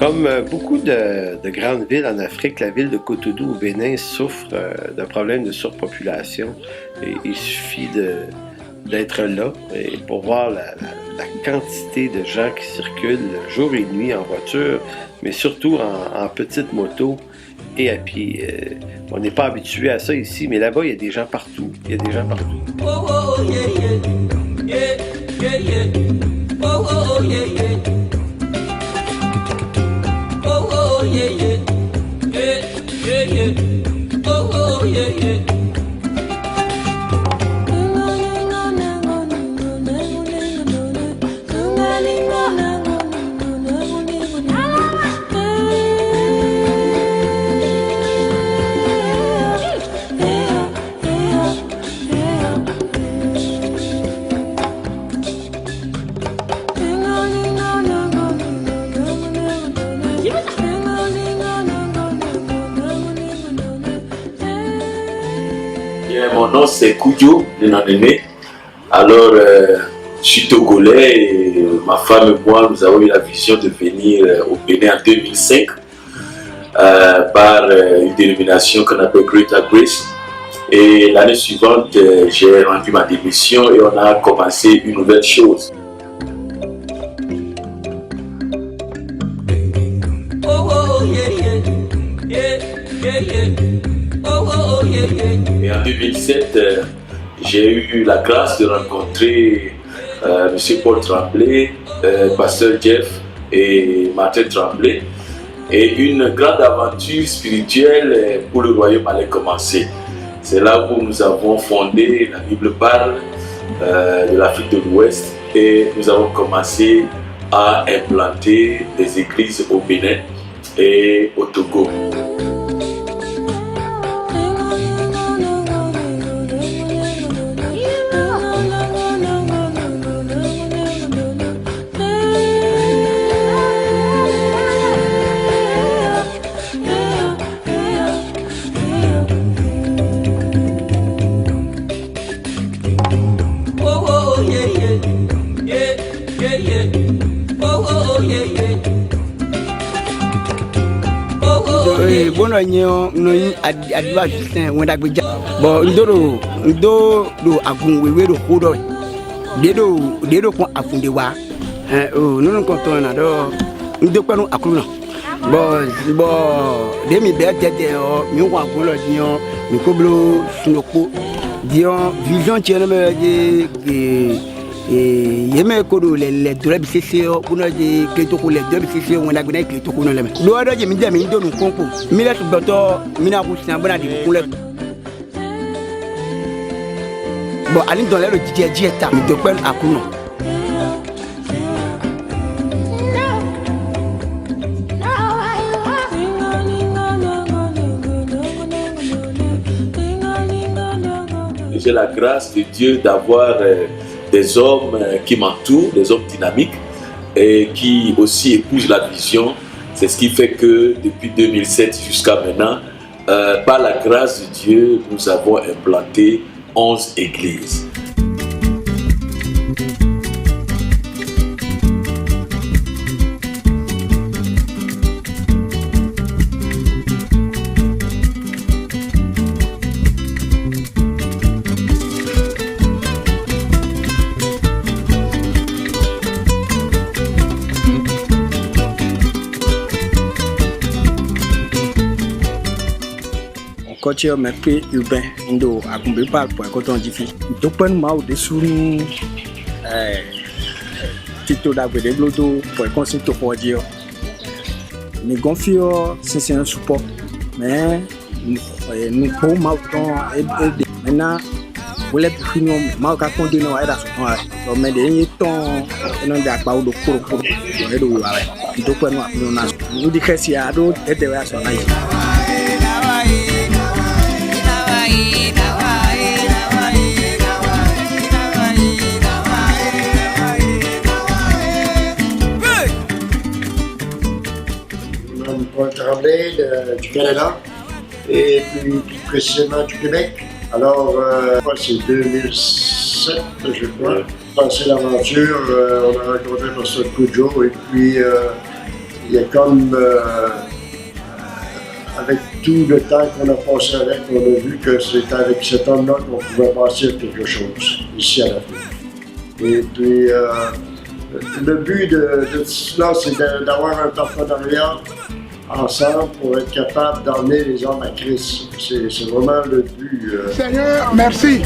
Comme beaucoup de grandes villes en Afrique, la ville de Cotonou au Bénin souffre d'un problème de surpopulation. Et il suffit d'être là et pour voir la quantité de gens qui circulent jour et nuit en voiture, mais surtout en petite moto et à pied. On n'est pas habitué à ça ici, mais là-bas, il y a des gens partout. Il y a des gens partout. Oh, oh, yeah, yeah. Yeah, yeah, yeah. Oh, oh, yeah, yeah. Yeah, yeah, yeah, yeah, yeah. Oh, oh, yeah, yeah. Mon nom c'est Koudio de Nanéné. Alors, je suis togolais et ma femme et moi, nous avons eu la vision de venir au Bénin en 2005 par une dénomination qu'on appelle Greater Grace. Et l'année suivante, j'ai rendu ma démission et on a commencé une nouvelle chose. Et en 2007, j'ai eu la grâce de rencontrer M. Paul Tremblay, Pasteur Jeff et Martin Tremblay. Et une grande aventure spirituelle pour le royaume allait commencer. C'est là où nous avons fondé, la Bible parle, de l'Afrique de l'Ouest. Et nous avons commencé à implanter des églises au Bénin et au Togo. Bon, adiba Justin wenda gbeja bon ndo agun wewe do kodo dedo kon afunde wa nunu kon to na do ndo panu akuru bon demi be tete o mi wa gun lo dion mi ko blo sunoko dion vision tiene me de yeme kodo le drobe cc kuna je keto ko le drobe cc wona gna keto ko no le do do je mi de mi do nu konko mi le to mi na ko sina bana di ko le bon ali don le jije ta mi to pen akuno j'ai la grâce de Dieu d'avoir des hommes qui m'entourent, des hommes dynamiques et qui aussi épousent la vision. C'est ce qui fait que depuis 2007 jusqu'à maintenant, par la grâce de Dieu, nous avons implanté 11 églises. Coach mepé urbain ndo akumbe par pour coton difi dopen ma o desunu tito da de glodo pour concept pour dire mais gonfio c'est un support mais nous pour ma ton maintenant voulait finir ma ka condamner wa da so mais de ton non da pa o do koro do wa do kwa no na no di kasi ya do ete wa so na Paul Tremblay du Canada et plus précisément du Québec. Alors, c'est 2007, je crois. Passé l'aventure, on a rencontré Pasteur Cujo et puis il y a comme, avec tout le temps qu'on a passé avec, on a vu que c'était avec cet homme-là qu'on pouvait passer quelque chose ici à l'Afrique. Et puis, le but de cela, c'est d'avoir un partenariat ensemble pour être capable d'emmener les hommes à Christ. C'est vraiment le but. Seigneur, merci.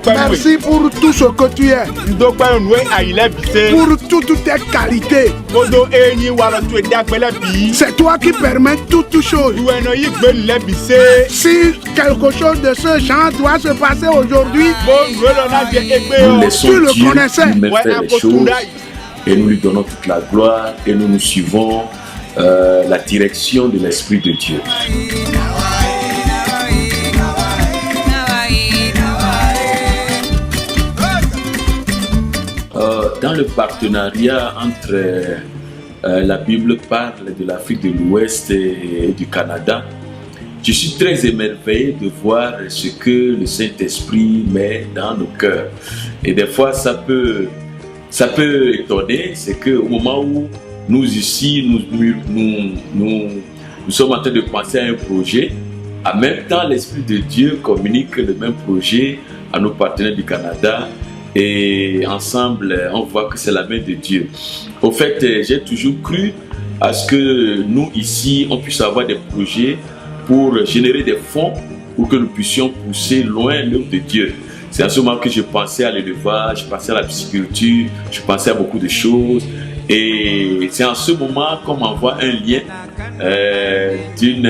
Merci pour tout ce que tu es. Pour toutes tes qualités. C'est toi qui permets toutes choses. Si quelque chose de ce genre doit se passer aujourd'hui, tu le connaissais. Il me fait les choses et nous lui donnons toute la gloire et nous nous suivons la direction de l'Esprit de Dieu. Dans le partenariat entre la Bible parle de l'Afrique de l'Ouest et du Canada, je suis très émerveillé de voir ce que le Saint-Esprit met dans nos cœurs. Et des fois, ça peut étonner, c'est qu'au moment où nous ici, nous sommes en train de penser à un projet, en même temps, l'Esprit de Dieu communique le même projet à nos partenaires du Canada et ensemble, on voit que c'est la main de Dieu. Au fait, j'ai toujours cru à ce que nous ici, on puisse avoir des projets pour générer des fonds pour que nous puissions pousser loin l'œuvre de Dieu. C'est à ce moment que je pensais à l'élevage, je pensais à la pisciculture, je pensais à beaucoup de choses. Et c'est en ce moment qu'on m'envoie un lien d'une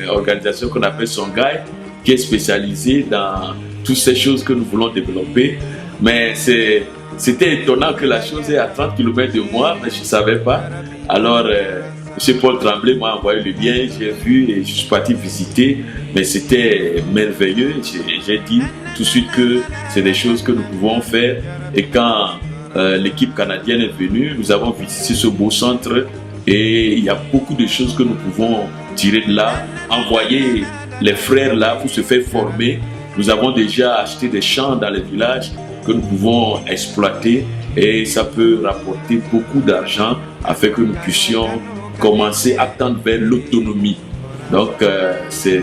organisation qu'on appelle Songhai, qui est spécialisée dans toutes ces choses que nous voulons développer. Mais c'était étonnant que la chose est à 30 km de moi, mais je ne savais pas. Alors, M. Paul Tremblay m'a envoyé le lien, j'ai vu et je suis parti visiter. Mais c'était merveilleux. J'ai dit tout de suite que c'est des choses que nous pouvons faire. Et quand l'équipe canadienne est venue, nous avons visité ce beau centre et il y a beaucoup de choses que nous pouvons tirer de là, envoyer les frères là pour se faire former. Nous avons déjà acheté des champs dans les villages que nous pouvons exploiter et ça peut rapporter beaucoup d'argent afin que nous puissions commencer à tendre vers l'autonomie. Donc c'est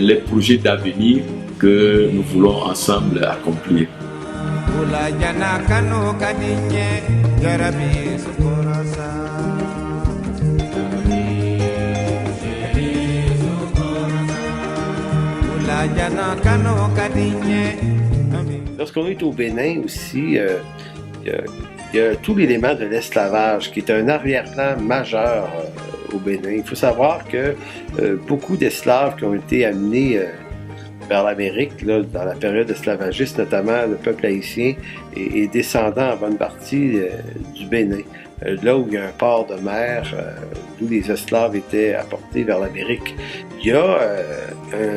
les projets d'avenir que nous voulons ensemble accomplir. Lorsqu'on est au Bénin aussi, il y a tout l'élément de l'esclavage qui est un arrière-plan majeur au Bénin. Il faut savoir que beaucoup d'esclaves qui ont été amenés vers l'Amérique, là, dans la période esclavagiste, notamment le peuple haïtien, est descendant en bonne partie du Bénin, là où il y a un port de mer, d'où les esclaves étaient apportés vers l'Amérique. Il y a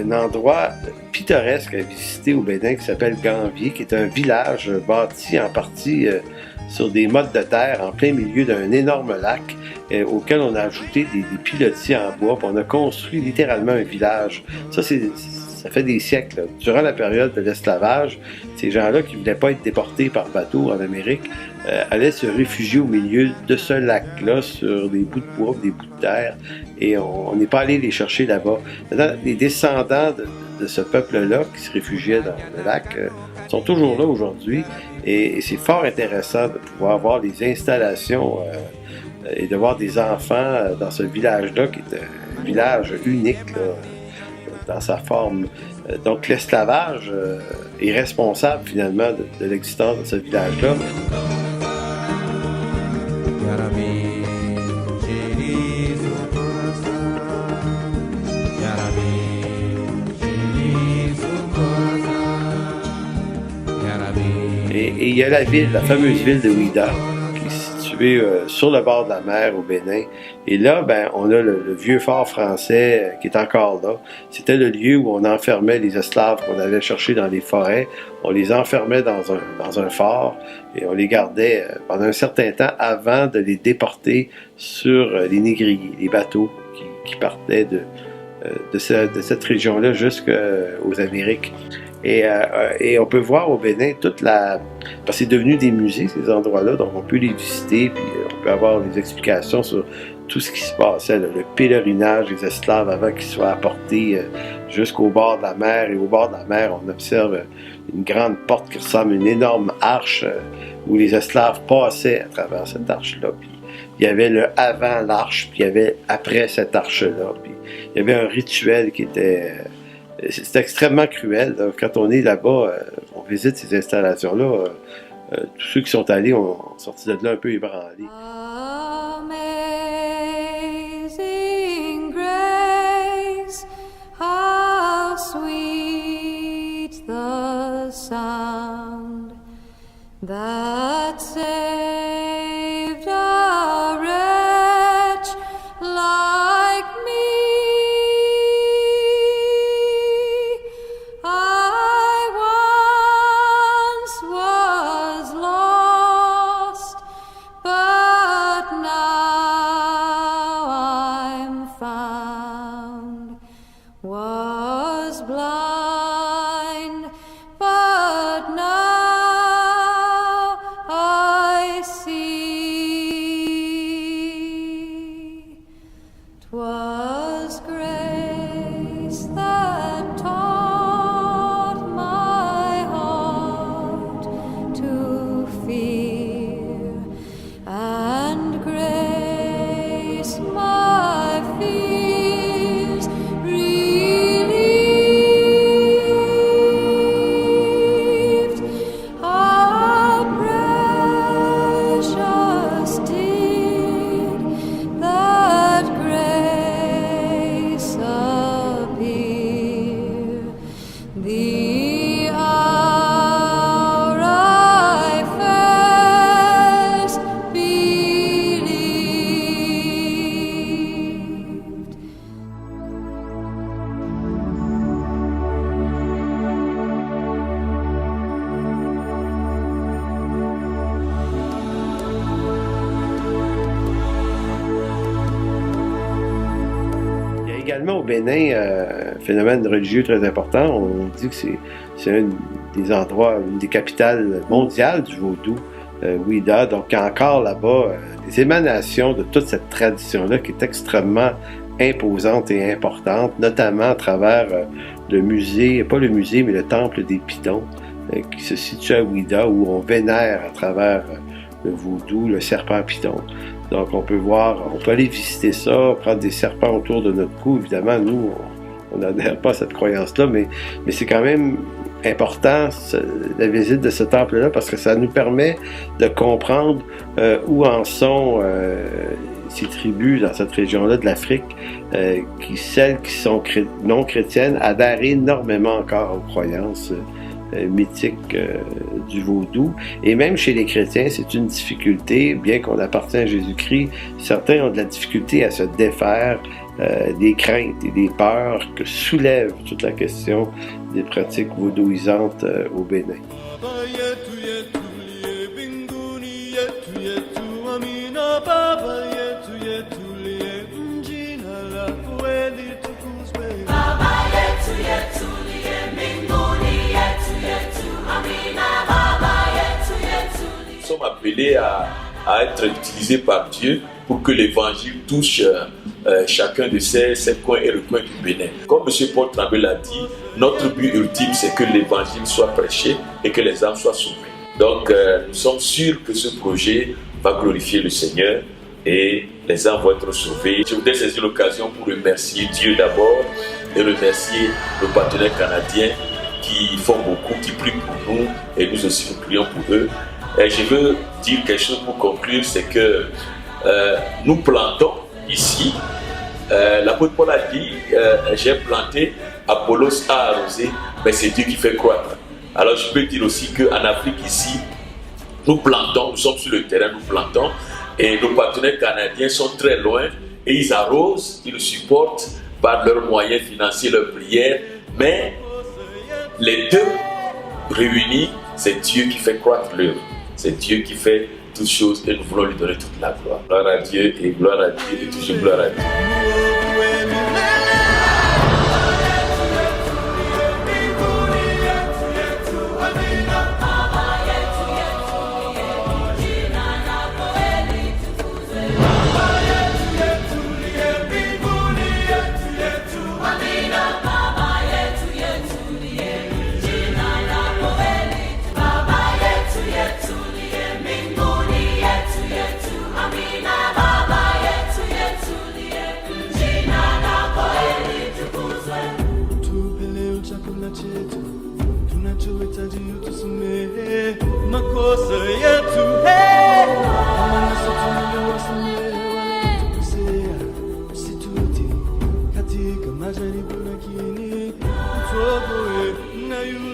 un endroit pittoresque à visiter au Bénin qui s'appelle Gambier, qui est un village bâti en partie sur des mottes de terre en plein milieu d'un énorme lac auquel on a ajouté des pilotis en bois, puis on a construit littéralement un village. Ça fait des siècles. Là. Durant la période de l'esclavage, ces gens-là qui ne voulaient pas être déportés par bateau en Amérique allaient se réfugier au milieu de ce lac-là sur des bouts de bois, des bouts de terre, et on n'est pas allé les chercher là-bas. Maintenant, les descendants de ce peuple-là qui se réfugiait dans le lac sont toujours là aujourd'hui, et c'est fort intéressant de pouvoir voir des installations et de voir des enfants dans ce village-là, qui est un village unique, là, dans sa forme. Donc l'esclavage est responsable finalement de l'existence de ce village-là. Et il y a la ville, la fameuse ville de Ouidah, qui est située situé sur le bord de la mer au Bénin. Et là, ben, on a le vieux fort français qui est encore là. C'était le lieu où on enfermait les esclaves qu'on allait chercher dans les forêts. On les enfermait dans un fort et on les gardait pendant un certain temps avant de les déporter sur les négriers, les bateaux qui partaient de cette région-là jusqu'aux Amériques. Et on peut voir au Bénin parce que c'est devenu des musées, ces endroits-là, donc on peut les visiter, puis on peut avoir des explications sur tout ce qui se passait, le pèlerinage des esclaves avant qu'ils soient apportés jusqu'au bord de la mer. Et au bord de la mer, on observe une grande porte qui ressemble à une énorme arche où les esclaves passaient à travers cette arche-là. Puis il y avait le avant l'arche, puis il y avait après cette arche-là. Puis il y avait un rituel qui était... c'est extrêmement cruel. Là. Quand on est là-bas, on visite ces installations-là, tous ceux qui sont allés ont sorti de là un peu ébranlés. Amazing grace, how sweet the sound that saved a wretch like me. Également au Bénin, un phénomène religieux très important. On dit que c'est un des endroits, une des capitales mondiales du vaudou, Ouida. Donc il y a encore là-bas des émanations de toute cette tradition-là qui est extrêmement imposante et importante, notamment à travers le musée, pas le musée, mais le temple des Pitons, qui se situe à Ouida, où on vénère à travers le vaudou le serpent Piton. Donc on peut aller visiter ça, prendre des serpents autour de notre cou. Évidemment, nous, on n'adhère pas à cette croyance-là, mais c'est quand même important, la visite de ce temple-là, parce que ça nous permet de comprendre où en sont ces tribus dans cette région-là de l'Afrique, celles qui sont non chrétiennes, adhèrent énormément encore aux croyances mythique du vaudou. Et même chez les chrétiens, c'est une difficulté, bien qu'on appartient à Jésus-Christ, certains ont de la difficulté à se défaire des craintes et des peurs que soulève toute la question des pratiques vaudouisantes au Bénin. Nous sommes appelés à être utilisés par Dieu pour que l'évangile touche chacun de ces coins et le coin du Bénin. Comme M. Paul Tremblay l'a dit, notre but ultime, c'est que l'évangile soit prêché et que les âmes soient sauvées. Donc, nous sommes sûrs que ce projet va glorifier le Seigneur et les âmes vont être sauvées. Je voudrais saisir l'occasion pour remercier Dieu d'abord et remercier nos partenaires canadiens qui font beaucoup, qui prient pour nous et nous aussi nous prions pour eux. Et je veux dire quelque chose pour conclure, c'est que nous plantons ici. L'apôtre Paul a dit, j'ai planté, Apollos a arrosé, mais c'est Dieu qui fait croître. Alors je peux dire aussi qu'en Afrique ici, nous plantons, nous sommes sur le terrain, nous plantons, Et nos partenaires canadiens sont très loin et ils arrosent, ils nous supportent par leurs moyens financiers, leurs prières. Mais les deux réunis, c'est Dieu qui fait croître l'œuvre. C'est Dieu qui fait toutes choses et nous voulons lui donner toute la gloire. Gloire à Dieu et gloire à Dieu et toujours gloire à Dieu. Makosa yetu kama wasamehe usitutie katika majaribu, lakini utuokoe na yule